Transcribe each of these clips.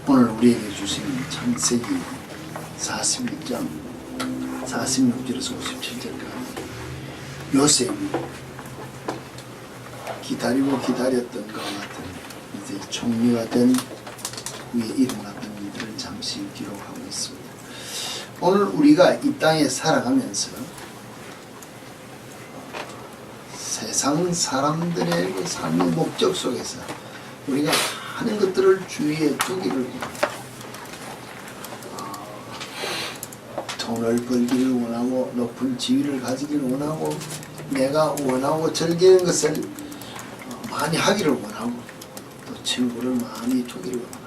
오늘 우리에게 주신 창세기 41장 46절에서 57절까지 요셉이 기다리고 기다렸던 것 같은 이제 총리가 된 후에 일어났던 일들을 잠시 기록하고 있습니다. 오늘 우리가 이 땅에 살아가면서 세상 사람들의 그 삶의 목적 속에서 우리가 하는 것들을 주위에 두기를 원합니다. 돈을 벌기를 원하고 높은 지위를 가지기를 원하고 내가 원하고 즐기는 것을 많이 하기를 원하고 또 친구를 많이 두기를 원하고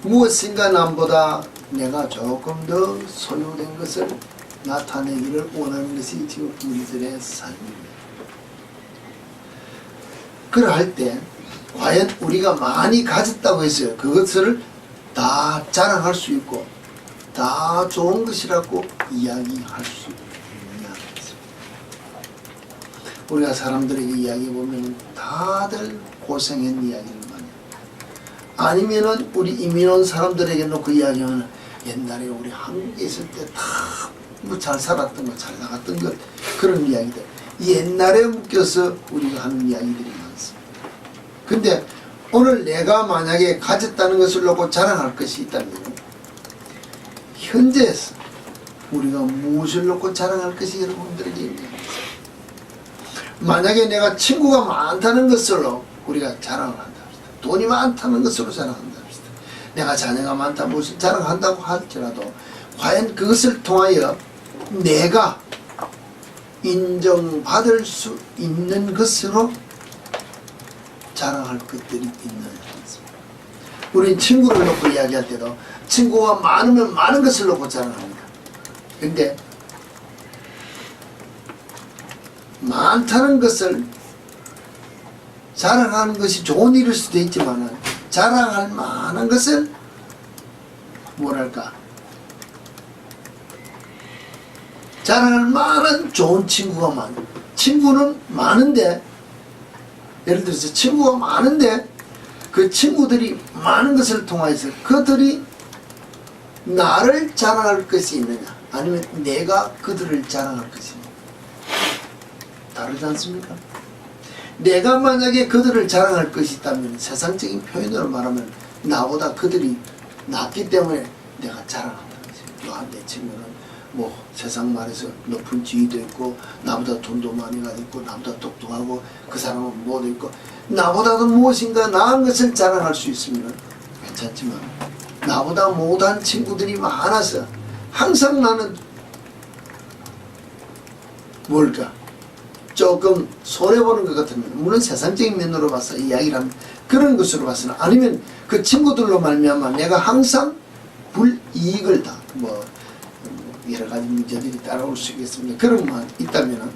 무엇인가 남보다 내가 조금 더 소유된 것을 나타내기를 원하는 것이 지금 우리들의 삶입니다. 그럴 때 과연 우리가 많이 가졌다고 해서 그것을 다 자랑할 수 있고 다 좋은 것이라고 이야기할 수 있느냐. 우리가 사람들에게 이야기해보면 다들 고생한 이야기를 많이 해요. 아니면은 우리 이민 온 사람들에게 놓고 이야기하면 옛날에 우리 한국에 있을 때 다 뭐 잘 살았던 것, 잘 나갔던 것, 그런 이야기들 옛날에 묶여서 우리가 하는 이야기들이 많습니다. 근데 오늘 내가 만약에 가졌다는 것을 놓고 자랑할 것이 있다면 현재에서 우리가 무엇을 놓고 자랑할 것이 여러분들에게 있냐. 만약에 내가 친구가 많다는 것으로 우리가 자랑을 한다 합시다. 돈이 많다는 것으로 자랑한다 합시다. 내가 자녀가 많다 무엇을 자랑한다고 할지라도 과연 그것을 통하여 내가 인정받을 수 있는 것으로 자랑할 것들이 있는 것입니다. 우리는 친구를 놓고 이야기할 때도 친구가 많으면 많은 것을 놓고 자랑합니다. 근데 많다는 것을 자랑하는 것이 좋은 일일 수도 있지만 자랑할 만한 것을 뭐랄까 자랑할 만한 좋은 친구가 많아. 친구는 많은데 예를 들어서 친구가 많은데 그 친구들이 많은 것을 통해서 그들이 나를 자랑할 것이 있느냐 아니면 내가 그들을 자랑할 것이 있느냐 다르지 않습니까? 내가 만약에 그들을 자랑할 것이 있다면 세상적인 표현으로 말하면 나보다 그들이 낫기 때문에 내가 자랑한다는 거지. 내 친구는 뭐 세상 말에서 높은 지위도 있고 나보다 돈도 많이 가지고 나보다 똑똑하고 그 사람은 뭐도 있고 나보다도 무엇인가 나은 것을 자랑할 수 있으면 괜찮지만 나보다 못한 친구들이 많아서 항상 나는 뭘까 조금 손해보는 것 같으면 물론 세상적인 면으로 봐서 이야기를 하면 그런 것으로 봐서는 아니면 그 친구들로 말미암아 내가 항상 불이익을 다 뭐 여러 가지 문제들이 따라올 수 있겠습니다. 그런 만 있다면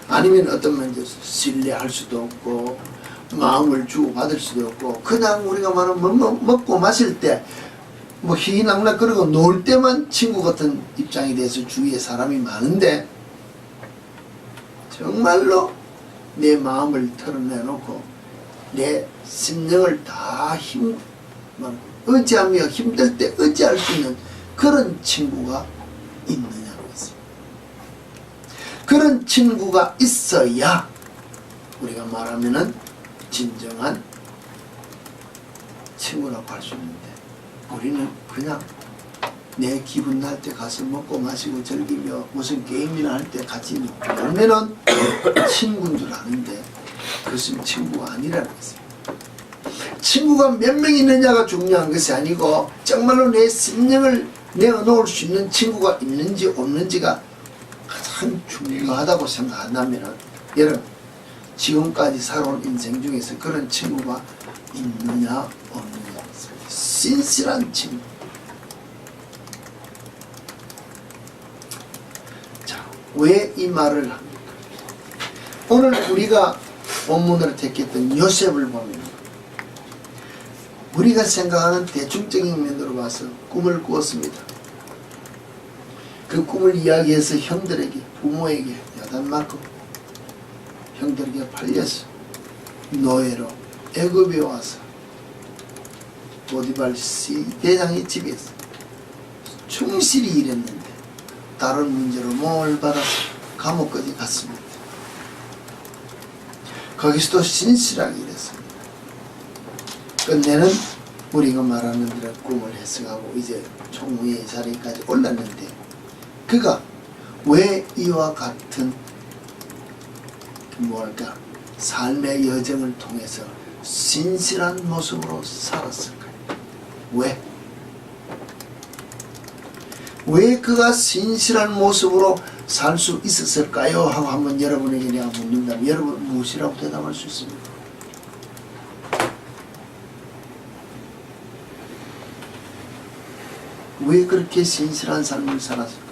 아니면 어떤 문제 신뢰할 수도 없고 마음을 주고받을 수도 없고 그냥 우리가 말하면 먹고 마실 때 뭐 희희낙낙 그러고 놀 때만 친구 같은 입장이 돼서 주위에 사람이 많은데 정말로 내 마음을 털어내놓고 내 심령을 다 의지하며 힘들 때 의지할 수 있는 그런 친구가 있느냐고 했습니다. 그런 친구가 있어야 우리가 말하면은 진정한 친구라고 할 수 있는데 우리는 그냥 내 기분 날 때 가서 먹고 마시고 즐기며 무슨 게임이나 할 때 같이 놀면은 친구인 줄 아는데 그것은 친구가 아니라는 것입니다. 친구가 몇 명 있느냐가 중요한 것이 아니고 정말로 내 심령을 내어놓을 수 있는 친구가 있는지 없는지가 가장 중요하다고 생각한다면 여러분 지금까지 살아온 인생 중에서 그런 친구가 있느냐 없느냐 신실한 친구. 자, 왜 이 말을 합니까? 오늘 우리가 본문으로 택했던 요셉을 보면 우리가 생각하는 대중적인 면으로 봐서 꿈을 꾸었습니다. 그 꿈을 이야기해서 형들에게 부모에게 야단맞고 형들에게 팔려서 노예로 애굽에 와서 보디발 대장의 집에서 충실히 일했는데 다른 문제로 몸을 받아서 감옥까지 갔습니다. 거기서도 신실하게 일했습니다. 끝내는 우리가 말하는 대로 꿈을 해석하고 이제 총무의 자리까지 올랐는데 그가 왜 이와 같은 뭐랄까 삶의 여정을 통해서 신실한 모습으로 살았을까요? 왜 그가 신실한 모습으로 살 수 있었을까요? 하고 한번 여러분에게 내가 묻는다면 여러분 무엇이라고 대답할 수 있습니까? 왜 그렇게 신실한 삶을 살았을까?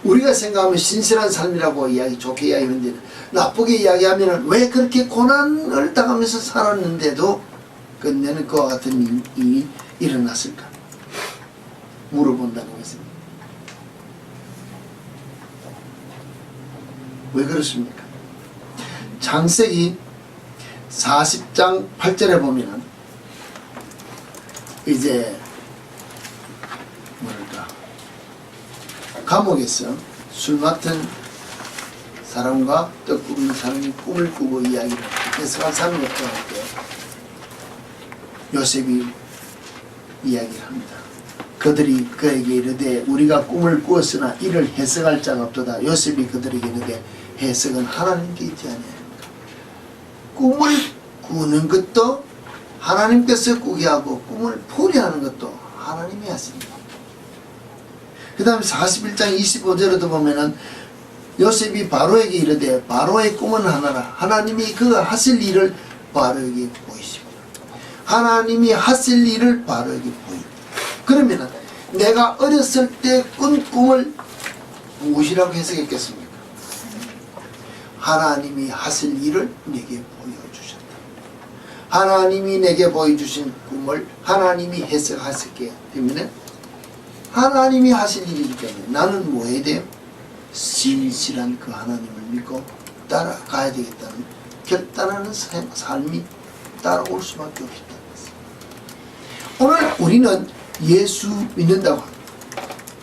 우리가 생각하면 신실한 삶이라고 좋게 이야기하는데 나쁘게 이야기하면 왜 그렇게 고난을 당하면서 살았는데도 끝내는 그와 같은 일이 일어났을까? 물어본다는 것입니다. 왜 그렇습니까? 창세기 40장 8절에 보면 이제 뭐랄까 감옥에서 술 맡은 사람과 떡 굽는 사람이 꿈을 꾸고 이야기를 해석한 사람이 없다고 할 때 요셉이 이야기를 합니다. 그들이 그에게 이르되 우리가 꿈을 꾸었으나 이를 해석할 자가 없도다. 요셉이 그들에게 이르되 해석은 하나님께 있지 아니하니까. 꿈을 꾸는 것도 하나님께서 꾸게 하고 꿈을 풀이하는 것도 하나님이 하십니다. 그 다음에 41장 25절에도 보면은 요셉이 바로에게 이르되 바로의 꿈은 하나라. 하나님이 그가 하실 일을 바로에게 보이십니다. 하나님이 하실 일을 바로에게 보입니다. 그러면은 내가 어렸을 때 꾼 꿈을 무엇이라고 해석했겠습니까? 하나님이 하실 일을 내게 보여주셨다. 하나님이 내게 보여주신 꿈을 하나님이 해석하셨기 때문에 하나님이 하실 일이기 때문에 나는 뭐 해야 돼요? 신실한 그 하나님을 믿고 따라가야 되겠다는 결단하는 삶이 따라올 수밖에 없었다는 것입니다. 오늘 우리는 예수 믿는다고 합니다.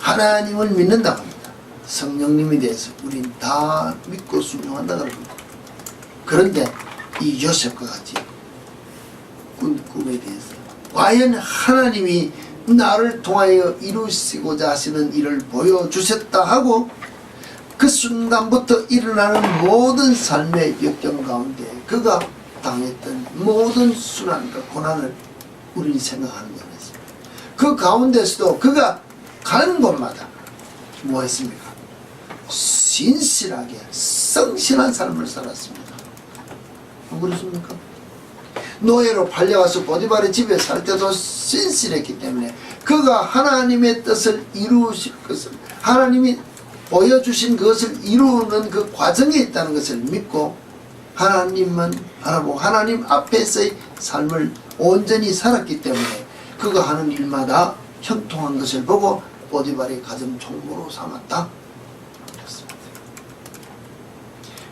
하나님을 믿는다고 합니다. 성령님에 대해서 우린 다 믿고 순종한다고 합니다. 그런데 이 요셉과 같이 꾼 꿈에 대해서 과연 하나님이 나를 통하여 이루시고자 하시는 일을 보여주셨다 하고 그 순간부터 일어나는 모든 삶의 역경 가운데 그가 당했던 모든 순환과 고난을 우리는 생각하는 것입니다. 그 가운데서도 그가 가는 곳마다 뭐 했습니까? 신실하게 성실한 삶을 살았습니다. 안 그렇습니까? 노예로 팔려가서 보디발의 집에 살 때도 신실했기 때문에 그가 하나님의 뜻을 이루실 것을 하나님이 보여주신 그것을 이루는 그 과정에 있다는 것을 믿고 하나님만 바라보고 하나님 앞에서의 삶을 온전히 살았기 때문에 그가 하는 일마다 형통한 것을 보고 보디발의 가정 총무로 삼았다.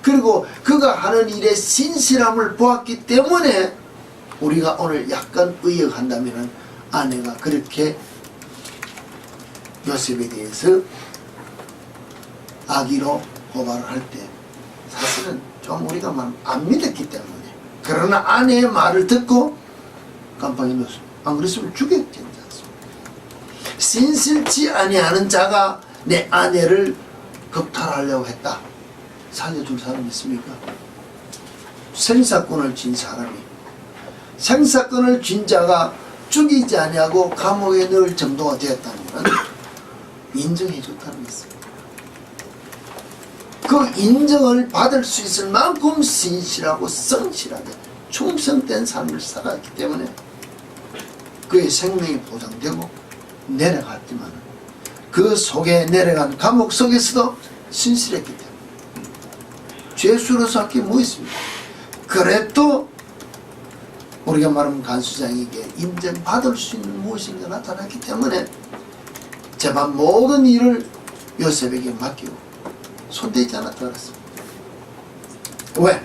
그리고 그가 하는 일에 신실함을 보았기 때문에 우리가 오늘 약간 의역한다면 아내가 그렇게 요셉에 대해서 악의로 고발을 할 때 사실은 좀 우리가 안 믿었기 때문에 그러나 아내의 말을 듣고 깜빡이 넣었습니다. 안 그랬으면 죽였지 않습니까? 신실치 아니하는 자가 내 아내를 겁탈하려고 했다. 살려줄 사람이 있습니까? 생사건을 진 사람이 생사건을 진 자가 죽이지 아니하고 감옥에 넣을 정도가 되었다면 인정해 줬다는 것입니다. 그 인정을 받을 수 있을 만큼 신실하고 성실하게 충성된 삶을 살았기 때문에 그의 생명이 보장되고 내려갔지만 그 속에 내려간 감옥 속에서도 신실했기 때문에 죄수로서 할 게 뭐 있습니까? 그래도 우리가 말하면 간수장에게 인정받을 수 있는 무엇인가 나타났기 때문에 제발 모든 일을 요셉에게 맡기고 손대지 않았다 그랬습니다. 왜?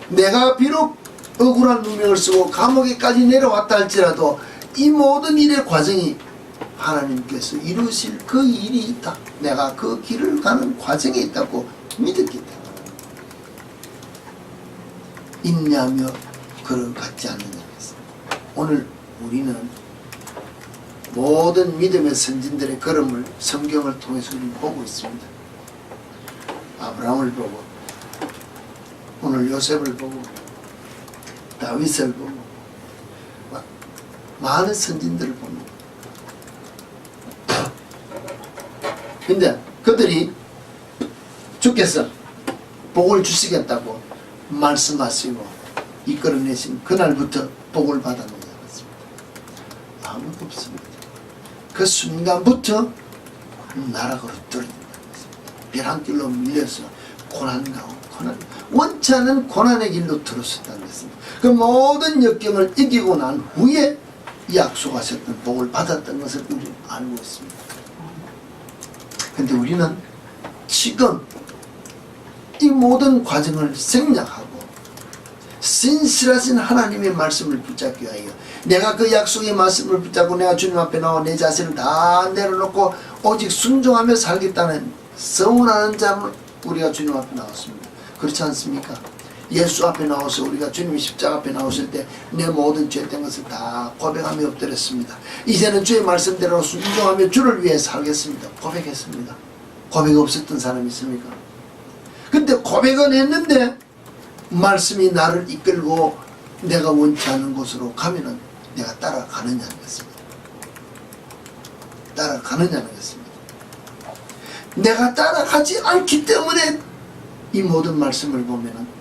내가 비록 억울한 누명을 쓰고 감옥에까지 내려왔다 할지라도 이 모든 일의 과정이 하나님께서 이루실 그 일이 있다, 내가 그 길을 가는 과정에 있다고 믿었기 때문에 있냐며 그를 갖지 않느냐 했습니다. 오늘 우리는 모든 믿음의 선진들의 걸음을 성경을 통해서 우리는 보고 있습니다. 아브라함을 보고, 오늘 요셉을 보고, 다윗을 보고, 많은 선진들을 봅니다. 근데 그들이 주께서 복을 주시겠다고 말씀하시고 이끌어내신 그날부터 복을 받았느냐 했습니다. 아무도 없습니다. 그 순간부터 나락으로 떨어진다는 것입니다. 벼랑길로 밀려서 고난, 원치 않은 고난의 길로 들어섰다는 것입니다. 그 모든 역경을 이기고 난 후에 약속하셨던 복을 받았던 것을 우리는 알고 있습니다. 근데 우리는 지금 이 모든 과정을 생략하고 신실하신 하나님의 말씀을 붙잡기 위하여, 내가 그 약속의 말씀을 붙잡고 내가 주님 앞에 나와 내 자신을 다 내려놓고 오직 순종하며 살겠다는 서운하는 자는 우리가 주님 앞에 나왔습니다. 그렇지 않습니까? 예수 앞에 나와서 우리가 주님이 십자가 앞에 나오실 때 내 모든 죄된 것을 다 고백하며 엎드렸습니다. 이제는 주의 말씀대로 순종하며 주를 위해 살겠습니다. 고백했습니다. 고백 없었던 사람이 있습니까? 근데 고백은 했는데 말씀이 나를 이끌고 내가 원치 않는 곳으로 가면은 내가 따라가느냐는 것입니다. 따라가느냐는 것입니다. 내가 따라가지 않기 때문에 이 모든 말씀을 보면은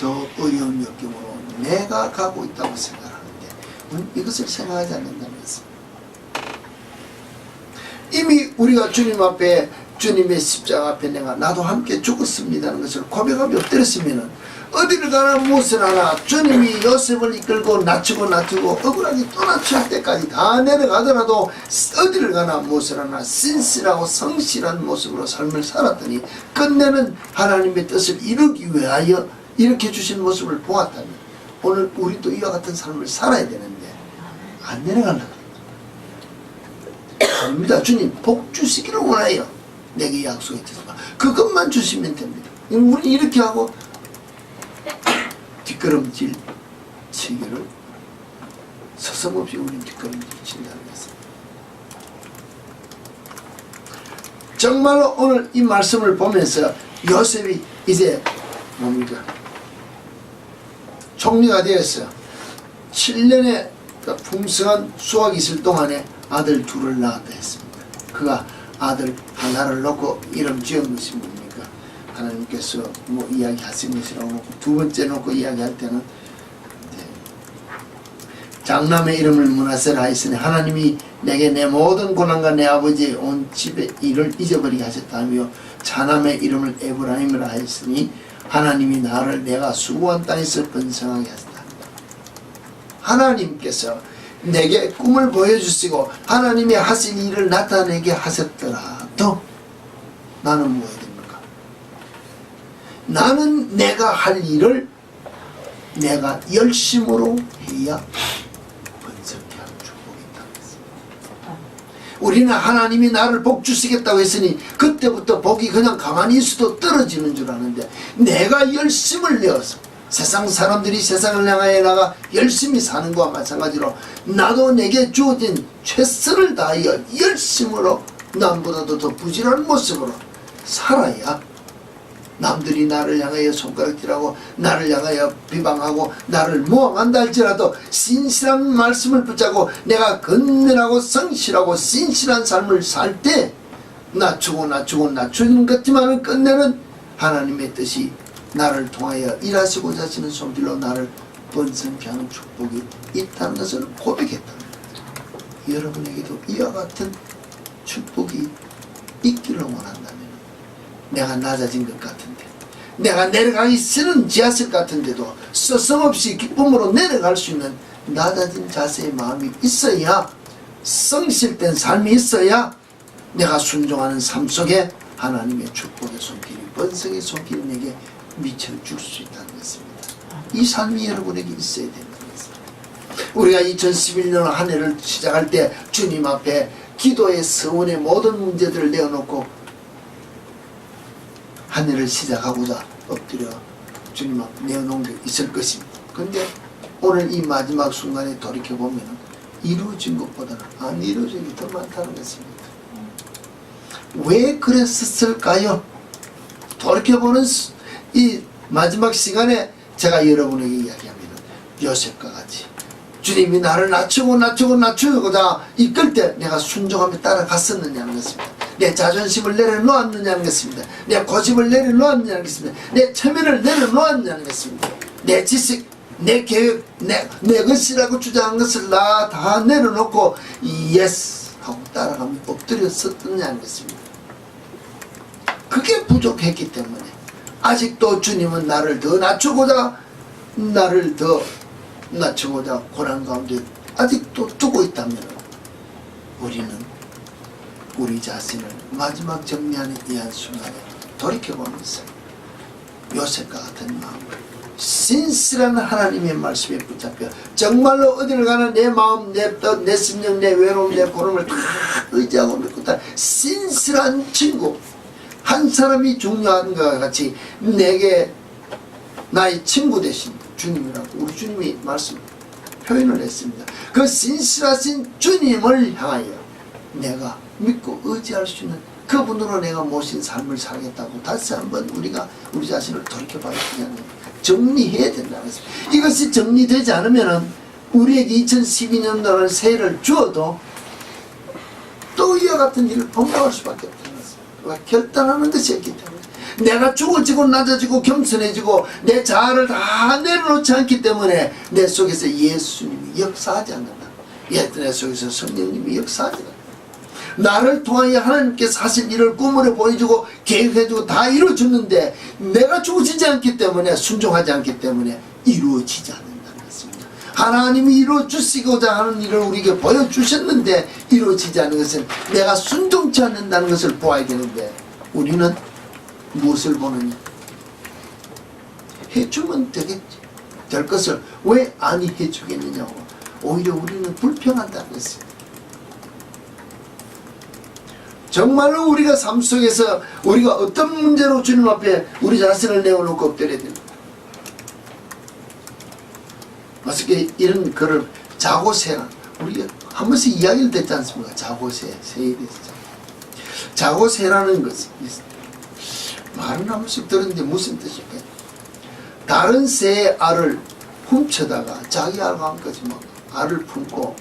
더 어려운 역경으로 내가 가고 있다고 생각하는데 이것을 생각하지 않는다는 것입니다. 이미 우리가 주님 앞에, 주님의 십자가 앞에 나도 함께 죽었습니다는 것을 고백하며 엎드렸으면은 어디를 가나 무엇을 하나 주님이 요셉을 이끌고 낮추고 억울하게 또 낮출 때까지 다 내려가더라도 어디를 가나 무엇을 하나 신실하고 성실한 모습으로 삶을 살았더니 끝내는 하나님의 뜻을 이루기 위하여 이렇게 주신 모습을 보았다면 오늘 우리도 이와 같은 삶을 살아야 되는데 안 내려간다. 아닙니다. 주님 복 주시기를 원해요. 내게 약속했지만 그것만 주시면 됩니다. 우리 이렇게 하고 뒷걸음질 치기를 서슴없이 우리 뒷걸음질 친다는 것입니다. 정말로 오늘 이 말씀을 보면서 요셉이 이제 뭡니까? 총리가 되었어요. 7년의 풍성한 수확이 있을 동안에 아들 둘을 낳았다 했습니다. 그가 아들 하나를 놓고 이름 지은 것이 뭡니까? 하나님께서 뭐 이야기하신 것이라고 놓고 두 번째 놓고 이야기할 때는 장남의 이름을 므낫세라 하였으니 하나님이 내게 내 모든 고난과 내 아버지의 온 집의 일을 잊어버리게 하셨다며 차남의 이름을 에브라임이라 하였으니 하나님이 나를 내가 수고한 땅에서 번성하게 하셨다. 하나님께서 내게 꿈을 보여주시고 하나님이 하신 일을 나타내게 하셨더라도 나는 뭐해야 됩니까? 나는 내가 할 일을 내가 열심으로 해야 번성케 하는 축복이 있다는 것입니다. 우리는 하나님이 나를 복 주시겠다고 했으니 그때부터 복이 그냥 가만히 있어도 떨어지는 줄 아는데 내가 열심을 내어서 세상 사람들이 세상을 향하여 나가 열심히 사는 것과 마찬가지로 나도 내게 주어진 최선을 다하여 열심으로 남보다도 더 부지런한 모습으로 살아야 남들이 나를 향하여 손가락질하고 나를 향하여 비방하고 나를 모함한다 할지라도 신실한 말씀을 붙잡고 내가 건면하고 성실하고 신실한 삶을 살 때 낮추는 것지만은 끝내는 하나님의 뜻이 나를 통하여 일하시고자 하시는 손길로 나를 번성케 하는 축복이 있다는 것을 고백했다. 여러분에게도 이와 같은 축복이 있기를 원한다면 내가 낮아진 것 같은데 내가 내려가기 싫은 지하실 같은데도 서슴없이 기쁨으로 내려갈 수 있는 낮아진 자세의 마음이 있어야 성실된 삶이 있어야 내가 순종하는 삶 속에 하나님의 축복의 손길이 번성의 손길이 내게 미쳐줄 수 있다는 것입니다. 이 삶이 여러분에게 있어야 된다는 것입니다. 우리가 2011년 한 해를 시작할 때 주님 앞에 기도의 서원의 모든 문제들을 내어놓고 한 해를 시작하고자 엎드려 주님 앞에 내어놓은 게 있을 것입니다. 그런데 오늘 이 마지막 순간에 돌이켜보면 이루어진 것보다는 안 이루어진 게 더 많다는 것입니다. 왜 그랬을까요? 돌이켜보는 이 마지막 시간에 제가 여러분에게 이야기합니다. 요셉과 같이 주님이 나를 낮추고자 이끌 때 내가 순종하며 따라갔었느냐는 것입니다. 내 자존심을 내려놓았느냐는 것입니다. 내 고집을 내려놓았느냐는 것입니다. 내 체면을 내려놓았느냐는 것입니다. 내 지식, 내 계획, 내 것이라고 주장한 것을 다 내려놓고 예스 하고 따라가며 엎드려 섰느냐는 것입니다. 그게 부족했기 때문에 아직도 주님은 나를 더 낮추고자 고난 가운데 아직도 두고 있다면 우리는 우리 자신을 마지막 정리하는 이 한 순간에 돌이켜보면서 요셉과 같은 마음을 신실한 하나님의 말씀에 붙잡혀 정말로 어디를 가나 내 마음, 내 뜻, 내 심령, 내 외로움, 내 고름을 다 의지하고 믿고 다 신실한 친구 한 사람이 중요한 것과 같이 내게 나의 친구 되신 주님이라고 우리 주님이 말씀 표현을 했습니다. 그 신실하신 주님을 향하여 내가 믿고 의지할 수 있는 그분으로 내가 모신 삶을 살겠다고 다시 한번 우리가 우리 자신을 돌이켜봐야 되는 정리해야 된다는 것입니다. 이것이 정리되지 않으면 우리에게 2012년도라는 새해를 주어도 또 이와 같은 일을 범람할 수밖에 없다는 것입니다. 결단하는 것이 없기 때문에 내가 죽어지고 낮아지고 겸손해지고 내 자아를 다 내려놓지 않기 때문에 내 속에서 예수님이 역사하지 않는다. 내 속에서 성령님이 역사하지 않는다. 나를 통하여 하나님께서 하신 일을 꿈으로 보여주고 계획해주고 다 이루어주는데 내가 죽어지지 않기 때문에 순종하지 않기 때문에 이루어지지 않는다는 것입니다. 하나님이 이루어주시고자 하는 일을 우리에게 보여주셨는데 이루어지지 않는 것은 내가 순종치 않는다는 것을 보아야 되는데 우리는 무엇을 보느냐? 해주면 되겠지. 될 것을 왜 아니 해주겠느냐고. 오히려 우리는 불평한다는 것입니다. 정말로 우리가 삶 속에서 우리가 어떤 문제로 주님 앞에 우리 자신을 내어놓고 엎드려야 됩니다. 어떻게 이런 글을 자고세라 우리가 한 번씩 이야기를 듣지 않습니까? 자고세, 새에 대해서. 자고세라는 것이 말은 한 번씩 들었는데 무슨 뜻일까요? 다른 새의 알을 훔쳐다가 자기 알과 함까지 막 알을 품고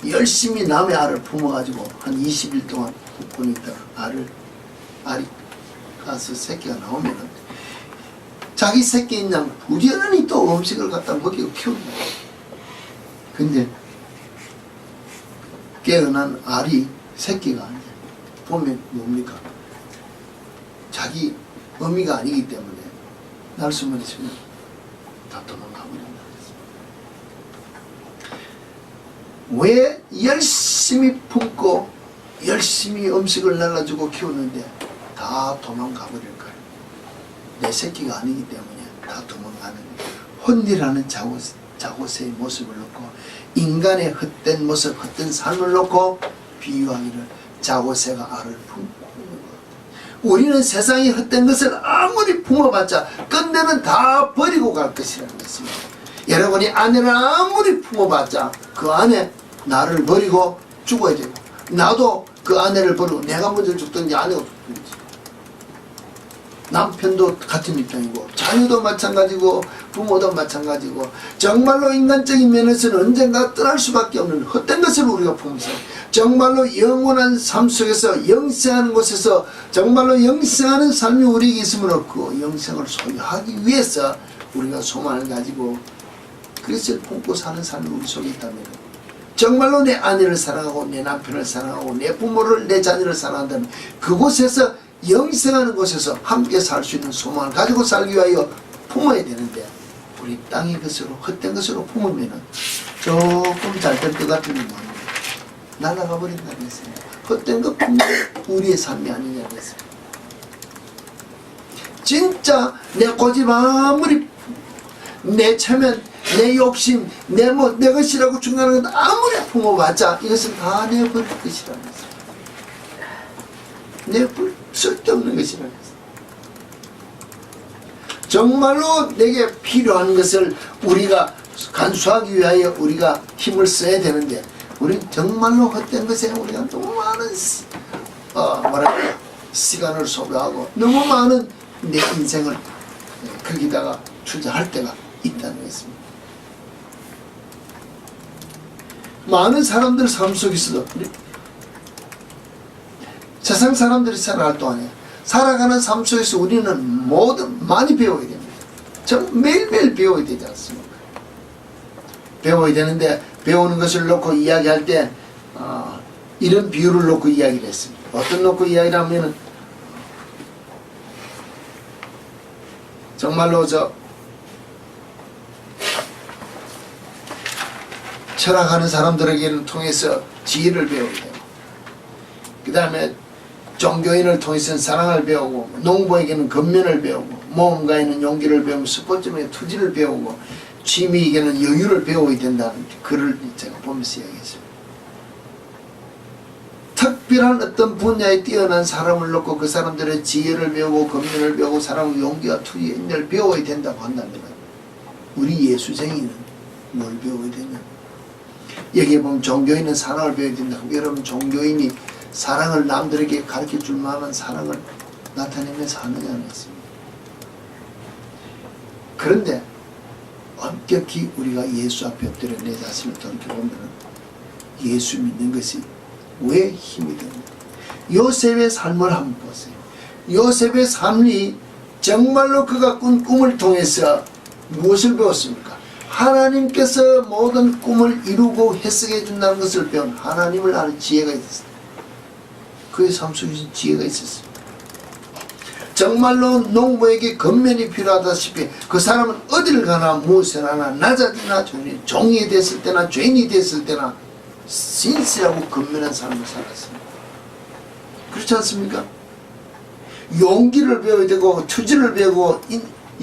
열심히 남의 알을 품어가지고 한 20일 동안 품고 있다가 알이 가서 새끼가 나오면은 자기 새끼인 양 부지런히 또 음식을 갖다 먹이고 키운다. 근데 깨어난 알이 새끼가 아니야. 보면 뭡니까? 자기 의미가 아니기 때문에 날숨을 치면 다 도망가 버린다. 왜 열심히 품고 열심히 음식을 날라주고 키우는데 다 도망가 버릴까요? 내 새끼가 아니기 때문에 다 도망가는 혼이라는 자고새의 모습을 놓고 인간의 헛된 모습, 헛된 삶을 놓고 비유하기를 자고새가 알을 품고 우리는 세상의 헛된 것을 아무리 품어봤자 끝내는 다 버리고 갈 것이라는 것입니다. 여러분이 아내를 아무리 품어봤자 그 안에 나를 버리고 죽어야 되고 나도 그 아내를 버리고 내가 먼저 죽든지 아내가 죽든지 남편도 같은 입장이고 자녀도 마찬가지고 부모도 마찬가지고 정말로 인간적인 면에서는 언젠가 떠날 수밖에 없는 헛된 것을 우리가 품으면서 정말로 영원한 삶 속에서 영생하는 곳에서 정말로 영생하는 삶이 우리에게 있으므로 그 영생을 소유하기 위해서 우리가 소망을 가지고 그리스도를 품고 사는 삶이 우리 속에 있다면 정말로 내 아내를 사랑하고 내 남편을 사랑하고 내 부모를 내 자녀를 사랑한다면 그곳에서 영생하는 곳에서 함께 살 수 있는 소망을 가지고 살기 위하여 품어야 되는데 우리 땅의 것으로 헛된 것으로 품으면 조금 잘 될 것 같으면 날아가 버린다는 것입니다. 헛된 것 품는 우리의 삶이 아니냐는 것입니다. 진짜 내 고집 아무리 내 체면, 내 욕심, 내 것이라고 중간에 아무리 품어봤자 이것은 다 내버릴 것이라는 것입니다. 쓸데없는 것이라는 것입니다. 정말로 내게 필요한 것을 우리가 간수하기 위하여 우리가 힘을 써야 되는데, 우리는 정말로 헛된 것에 우리가 너무 많은 시간을 소비하고 너무 많은 내 인생을 거기다가 투자할 때가 있다는 것입니다. 많은 사람들 삶 속에서도 세상 사람들이 살아갈 동안에 살아가는 삶 속에서 우리는 많이 배워야 됩니다. 매일매일 배워야 되지 않습니까? 배워야 되는데, 배우는 것을 놓고 이야기할 때 이런 비유를 놓고 이야기를 했습니다. 어떤 놓고 이야기를 하면은, 정말로 철학하는 사람들에게는 통해서 지혜를 배워야 돼요. 그 다음에 종교인을 통해서는 사랑을 배우고, 농부에게는 근면을 배우고, 모험가에는 용기를 배우고, 스포츠맨에 투지를 배우고, 취미에게는 여유를 배워야 된다는 글을 제가 보면서 이야기했습니다. 특별한 어떤 분야에 뛰어난 사람을 놓고 그 사람들의 지혜를 배우고, 근면을 배우고, 사랑과 용기와 투지, 인내를 배워야 된다고 한다면, 우리 예수쟁이는 뭘 배워야 되냐? 여기에 보면 종교인은 사랑을 배워야 된다. 여러분, 종교인이 사랑을 남들에게 가르쳐 줄 만한 사랑을 나타내면서 하느냐는 것입니다. 그런데 엄격히 우리가 예수 앞에 엎드려 내 자신을 돌이켜보면 예수 믿는 것이 왜 힘이 됩니까? 요셉의 삶을 한번 보세요. 요셉의 삶이 정말로 그가 꾼 꿈을 통해서 무엇을 배웠습니까? 하나님께서 모든 꿈을 이루고 해석해 준다는 것을 배운 하나님을 아는 지혜가 있었습니다. 그의 삶 속에 지혜가 있었습니다. 정말로 농부에게 근면이 필요하다시피 그 사람은 어딜 가나 무엇을 하나 낮아지나 종이 됐을 때나 죄인이 됐을 때나 신실하고 근면한 삶을 살았습니다. 그렇지 않습니까? 용기를 배워야 되고 투지를 배우고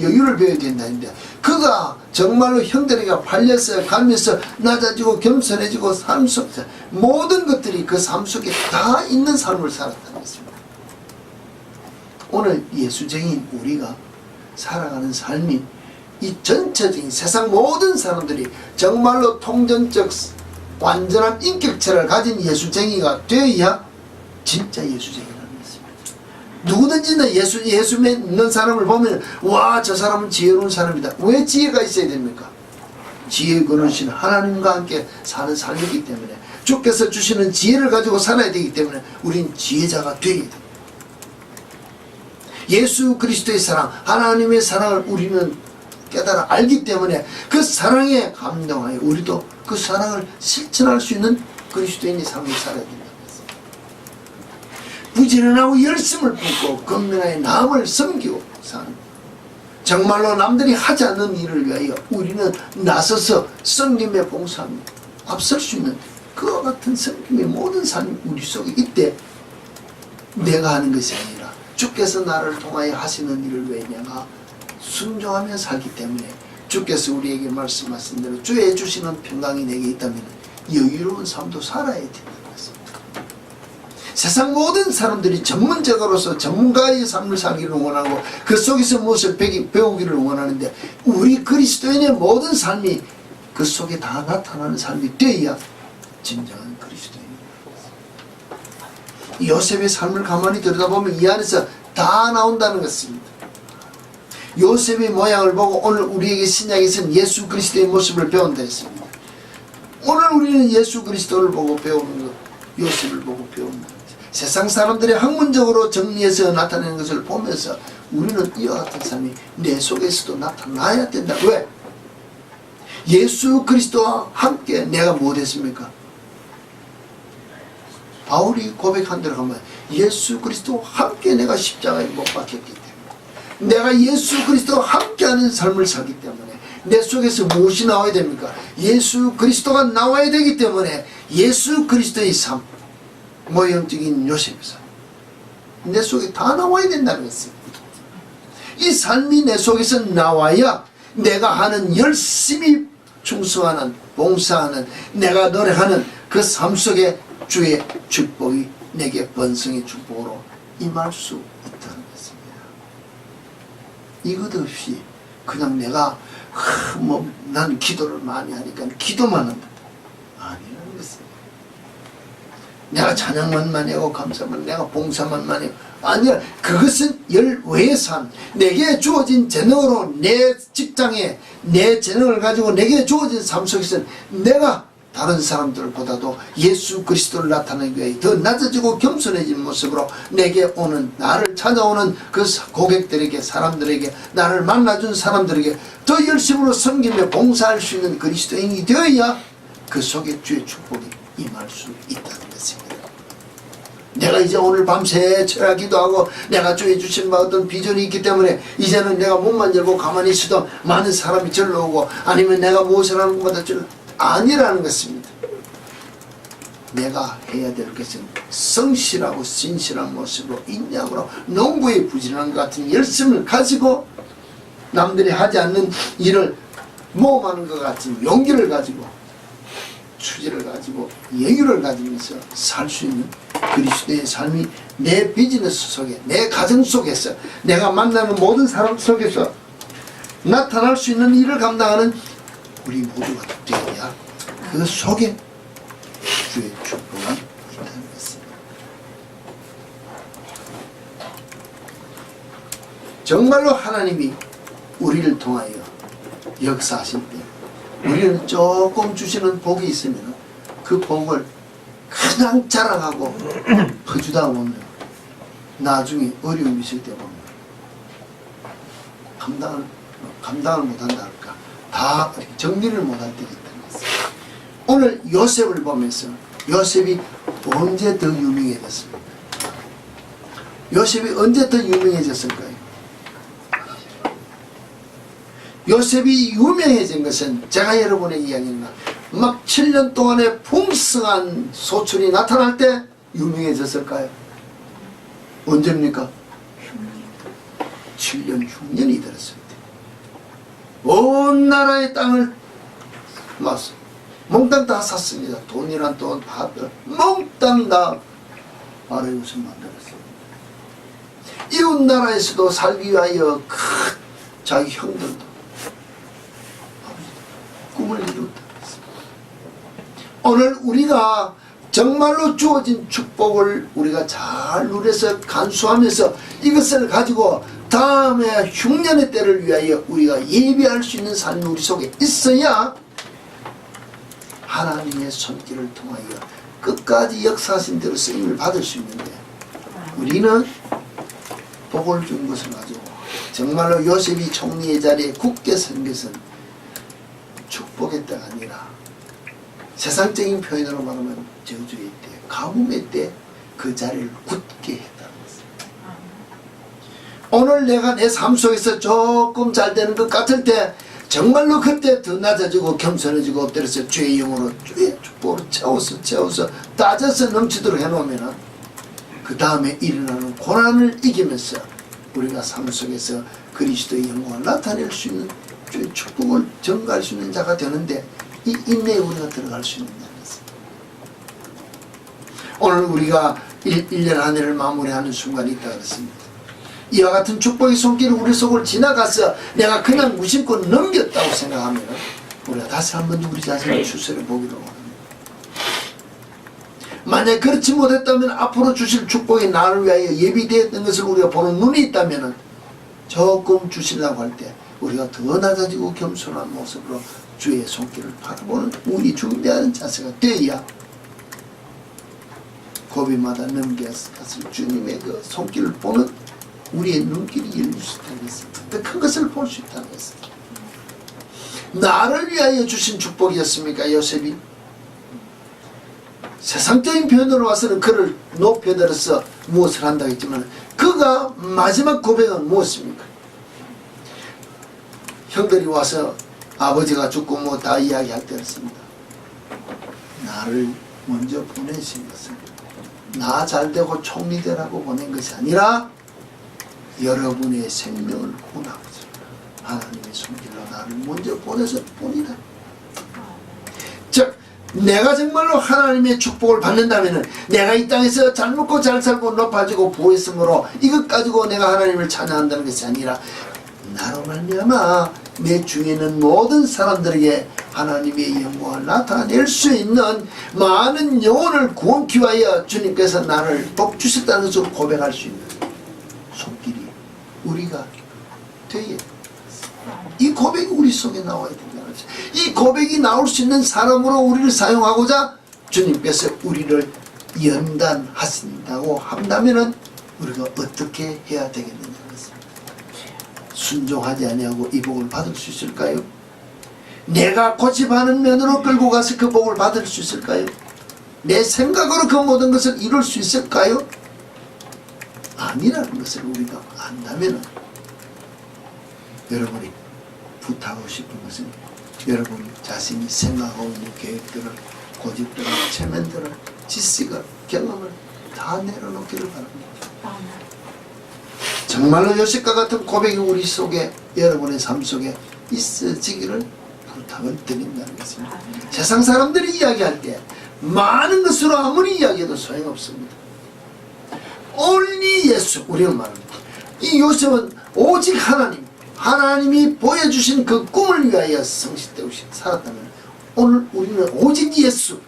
여유를 배워야 된다는데, 그가 정말로 형들에게 팔려서 가면서 낮아지고 겸손해지고 삶 속에서 모든 것들이 그 삶 속에 다 있는 삶을 살았다는 것입니다. 오늘 예수쟁이인 우리가 살아가는 삶이 이 전체적인 세상 모든 사람들이 정말로 통전적 완전한 인격체를 가진 예수쟁이가 되어야 진짜 예수쟁이라는 것입니다. 누구든지나 예수 믿는 사람을 보면 와, 저 사람은 지혜로운 사람이다. 왜 지혜가 있어야 됩니까? 지혜 그러신 하나님과 함께 사는 삶이기 때문에, 주께서 주시는 지혜를 가지고 살아야 되기 때문에 우린 지혜자가 되어야 됩니다. 예수 그리스도의 사랑, 하나님의 사랑을 우리는 깨달아 알기 때문에 그 사랑에 감동하여 우리도 그 사랑을 실천할 수 있는 그리스도인의 삶을 살아야 된다는 것입니다. 부지런하고 열심을 품고 근면하여 남을 섬기고 사는, 정말로 남들이 하지 않는 일을 위하여 우리는 나서서 섬김에 봉사하며 앞설 수 있는 그와 같은 섬김의 모든 삶이 우리 속에 있대. 내가 하는 것이 아니라 주께서 나를 통하여 하시는 일을 왜 내가 순종하며 살기 때문에, 주께서 우리에게 말씀하신 대로 주의 주시는 평강이 내게 있다면 여유로운 삶도 살아야 된다는 것입니다. 세상 모든 사람들이 전문적으로서 전문가의 삶을 살기를 원하고 그 속에서 무엇을 배우기를 원하는데, 우리 그리스도인의 모든 삶이 그 속에 다 나타나는 삶이 되어야 진정한 그리스도인입니다. 요셉의 삶을 가만히 들여다보면 이 안에서 다 나온다는 것입니다. 요셉의 모양을 보고 오늘 우리에게 신약에서는 예수 그리스도의 모습을 배운다 했습니다. 오늘 우리는 예수 그리스도를 보고 배우는 것, 요셉을 보고 배우는 것, 세상 사람들이 학문적으로 정리해서 나타내는 것을 보면서 우리는 이와 같은 삶이 내 속에서도 나타나야 된다. 왜? 예수 그리스도와 함께 내가 무엇했습니까? 바울이 고백한 대로 하면 예수 그리스도와 함께 내가 십자가에 못 박혔기 때문에, 내가 예수 그리스도와 함께하는 삶을 살기 때문에 내 속에서 무엇이 나와야 됩니까? 예수 그리스도가 나와야 되기 때문에 예수 그리스도의 삶, 모형적인 요셉의 삶, 내 속에 다 나와야 된다는 것입니다. 이 삶이 내 속에서 나와야 내가 하는 열심히 충성하는 봉사하는 내가 노력하는 그 삶 속에 주의 축복이 내게 번성의 축복으로 임할 수 있다는 것입니다. 이것 없이 그냥 내가 난 기도를 많이 하니까 기도만 한다. 아니라는 것입니다. 내가 찬양만 많이 하고 감사만 내가 봉사만 많이 하고 아니야. 그것은 열외의 삶. 내게 주어진 재능으로 내 직장에 내 재능을 가지고 내게 주어진 삶 속에서 내가 다른 사람들보다도 예수 그리스도를 나타내기 위해 더 낮아지고 겸손해진 모습으로 내게 오는 나를 찾아오는 그 고객들에게 사람들에게 나를 만나준 사람들에게 더 열심으로 섬기며 봉사할 수 있는 그리스도인이 되어야 그 속에 주의 축복이 임할 수 있다는 것입니다. 내가 이제 오늘 밤새 철야 기도하고 내가 주의 주신 바 어떤 비전이 있기 때문에 이제는 내가 몸만 열고 가만히 있어도 많은 사람이 절로 오고 아니면 내가 무엇을 하는 것보다 절로 아니라는 것입니다. 내가 해야 될 것은 성실하고 진실한 모습으로 인양으로 농부에 부지런한 것 같은 열심을 가지고 남들이 하지 않는 일을 모험하는 것 같은 용기를 가지고 추진을 가지고 여유를 가지면서 살 수 있는 그리스도의 삶이 내 비즈니스 속에 내 가정 속에서 내가 만나는 모든 사람 속에서 나타날 수 있는 일을 감당하는 우리 모두가 되어야 그 속에 주의 축복이 있다는 것입니다. 정말로 하나님이 우리를 통하여 역사하실 때 우리는 조금 주시는 복이 있으면 그 복을 그냥 자랑하고 퍼주다 보면 나중에 어려움이 있을 때 보면 감당을 못한다 할까 다 정리를 못할 때가 있다는 것입니다. 오늘 요셉을 보면서 요셉이 언제 더 유명해졌습니까? 요셉이 언제 더 유명해졌을까요? 요셉이 유명해진 것은 제가 여러분에게 이야기합니다. 막 7년 동안의 풍성한 소출이 나타날 때 유명해졌을까요? 언제입니까? 7년 흉년이 들었을 때 온 나라의 땅을 몽땅 다 샀습니다. 돈이란 돈 다 몽땅 다 아래웃을 만들었습니다. 이웃 나라에서도 살기 위하여 자기 형들도 꿈을 이루었다. 오늘 우리가 정말로 주어진 축복을 우리가 잘 누려서 간수하면서 이것을 가지고 다음에 흉년의 때를 위하여 우리가 예비할 수 있는 삶이 우리 속에 있어야 하나님의 손길을 통하여 끝까지 역사하신 대로 쓰임을 받을 수 있는데 우리는 복을 준 것을 가지고 정말로 요셉이 총리의 자리에 굳게 선 것은 축복의 때가 아니라 세상적인 표현으로 말하면 저주의 때, 가뭄의 때 그 자리를 굳게 했다는 것입니다. 오늘 내가 내 삶 속에서 조금 잘 되는 것 같을 때 정말로 그때 더 낮아지고 겸손해지고 엎드려서 주의 영으로 주의 축복으로 채워서 따져서 넘치도록 해놓으면 그 다음에 일어나는 고난을 이기면서 우리가 삶 속에서 그리스도의 영광을 나타낼 수 있는 주의 축복을 전가할 수 있는 자가 되는데 이 인내에 우리가 들어갈 수 있는 자가 있습니다. 오늘 우리가 1년 한 해를 마무리하는 순간이 있다 그랬습니다. 이와 같은 축복의 손길이 우리 속을 지나가서 내가 그냥 무심코 넘겼다고 생각하면 우리가 다시 한번 우리 자신을 추스려 보기로 합니다. 만약 그렇지 못했다면 앞으로 주실 축복이 나를 위하여 예비되었던 것을 우리가 보는 눈이 있다면 조금 주시려고 할 때 우리가 더 낮아지고 겸손한 모습으로 주의 손길을 바라보는 우리 준비하는 자세가 되어야 고비마다 넘겨갔을 주님의 그 손길을 보는 우리의 눈길이 열릴 수 있다는 것입니다. 더 큰 것을 볼 수 있다는 것입니다. 나를 위하여 주신 축복이었습니까? 요셉이 세상적인 표현으로 와서는 그를 높여들어서 무엇을 한다고 했지만 그가 마지막 고백은 무엇입니까? 형들이 와서 아버지가 죽고 뭐 다 이야기할 때였습니다. 나를 먼저 보내신 것은 나 잘되고 총리 되라고 보낸 것이 아니라 여러분의 생명을 구원하고자 하나님의 손길로 나를 먼저 보내서 뿐이다. 즉 내가 정말로 하나님의 축복을 받는다면 내가 이 땅에서 잘 먹고 잘 살고 높아지고 부했으므로 이것 가지고 내가 하나님을 찬양한다는 것이 아니라 나로 말미암아 내 중에 있는 모든 사람들에게 하나님의 영광을 나타낼 수 있는 많은 영혼을 구원케 하여 주님께서 나를 복 주셨다는 것으로 고백할 수 있는 손길이 우리가 되어 이 고백이 우리 속에 나와야 된다는 거죠. 이 고백이 나올 수 있는 사람으로 우리를 사용하고자 주님께서 우리를 연단하신다고 한다면 우리가 어떻게 해야 되겠느냐는 것입니다. 순종하지 아니하고 이 복을 받을 수 있을까요? 내가 고집하는 면으로 끌고 가서 그 복을 받을 수 있을까요? 내 생각으로 그 모든 것을 이룰 수 있을까요? 아니라는 것을 우리가 안다면 여러분이 부탁하고 싶은 것은 여러분 자신이 생각하고 있는 계획들을 고집들을 체면들을 지식을 경험을 다 내려놓기를 바랍니다. 정말로 요셉과 같은 고백이 우리 속에 여러분의 삶 속에 있어지기를 부탁을 드린다는 것입니다. 세상 사람들이 이야기할 때 많은 것으로 아무리 이야기해도 소용없습니다. only 예수 우리는 말합니다. 이 요셉은 오직 하나님이 보여주신 그 꿈을 위하여 성실되고 살았다면 오늘 우리는 오직 예수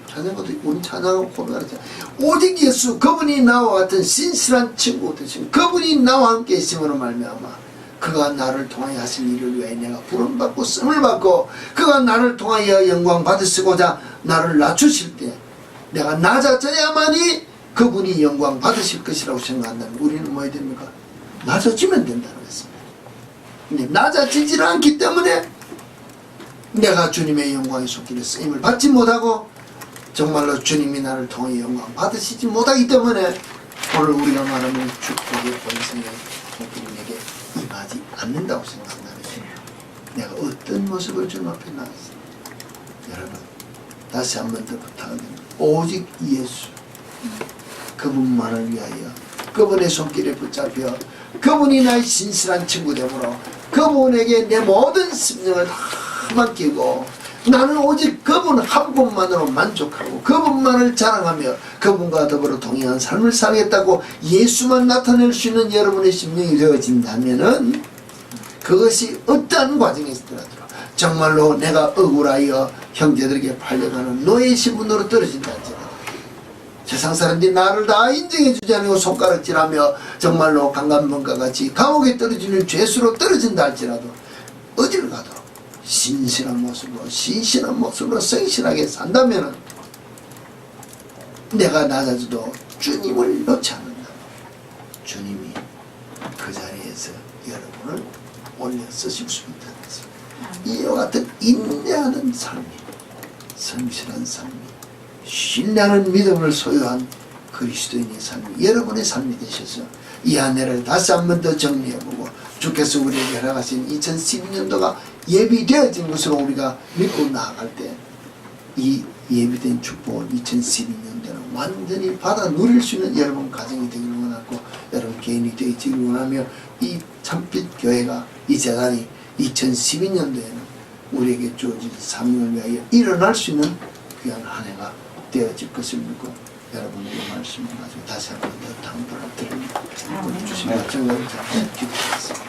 찬양도 우리 찬양하고 고백하잖아요. 오직 예수 그분이 나와 같은 신실한 친구 되신 그분이 나와 함께 있음으로 말미암아 그가 나를 통하여 하신 일을 위하여 내가 부름받고 씀을 받고 그가 나를 통하여 영광 받으시고자 나를 낮추실 때 내가 낮아져야만이 그분이 영광 받으실 것이라고 생각한다면 우리는 뭐 해야 됩니까? 낮아지면 된다는 것입니다. 근데 낮아지질 않기 때문에 내가 주님의 영광의 손길에 쓰임을 받지 못하고 정말로 주님이 나를 통해 영광 받으시지 못하기 때문에 오늘 우리가 말하는 축복의 본성의 손길이 내게 임하지 않는다고 생각한다는 것입니다. 내가 어떤 모습을 주님 앞에 나왔습니다. 여러분 다시 한 번 더 부탁드립니다. 오직 예수 그분만을 위하여 그분의 손길에 붙잡혀 그분이 나의 신실한 친구 되므로 그분에게 내 모든 심령을 다 맡기고 나는 오직 그분 한 분만으로 만족하고 그분만을 자랑하며 그분과 더불어 동행한 삶을 살겠다고 예수만 나타낼 수 있는 여러분의 심령이 되어진다면은 그것이 어떠한 과정에 있더라도 정말로 내가 억울하여 형제들에게 팔려가는 노예 신분으로 떨어진다 할지라도 세상 사람들이 나를 다 인정해주지 않고 손가락질하며 정말로 강간범과 같이 감옥에 떨어지는 죄수로 떨어진다 할지라도 어디를 가도 신실한 모습으로 신실한 모습으로 성실하게 산다면 내가 낮아져도 주님을 놓지 않는다. 주님이 그 자리에서 여러분을 올려 쓰실 수 있다는 것입니다. 이와 같은 인내하는 삶이 성실한 삶이 신뢰하는 믿음을 소유한 그리스도인의 삶이 여러분의 삶이 되셔서 이 한 해를 다시 한 번 더 정리해보고 주께서 우리에게 허락하신 2012년도가 예비되어진 것으로 우리가 믿고 나아갈 때 이 예비된 축복을 2012년도는 완전히 받아 누릴 수 있는 여러분 가정이 되기를 원하고 여러분 개인이 되기를 원하며 이 참빛 교회가 이 재단이 2012년도에는 우리에게 주어진 사명을 위하여 일어날 수 있는 귀한 한 해가 되어질 것을 믿고 여러분의 말씀을 가지고 다시 한번 더 당부를 드립니다. 우리 주신 말씀을 기도하겠습니다.